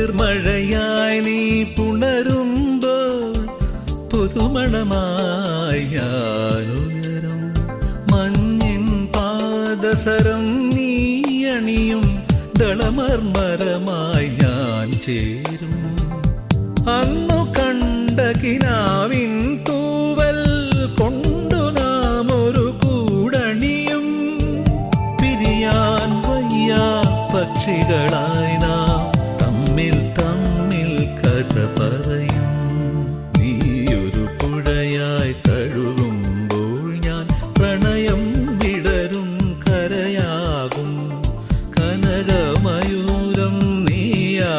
കുളിർമഴയായി നീ പുണരുമ്പോൾ പുതുമണമായി ഞാനുയരും. മഞ്ഞിൻ പാദസരം നീ അണിയും ദളമർമരമായി ഞാൻ ചേരും. അന്നു കണ്ട കിനാവിൻ തൂവൽ കൊണ്ടു നാം ഒരു കൂടണിയും. പിരിയാൻ വയ്യാ പക്ഷികളായി നാം തമ്മിൽ തമ്മിൽ കഥ പറയും. നീയൊരു പുഴയായി തഴുകുമ്പോൾ ഞാൻ പ്രണയം വിടരും കരയാകും. കനകമയൂരം നീയാ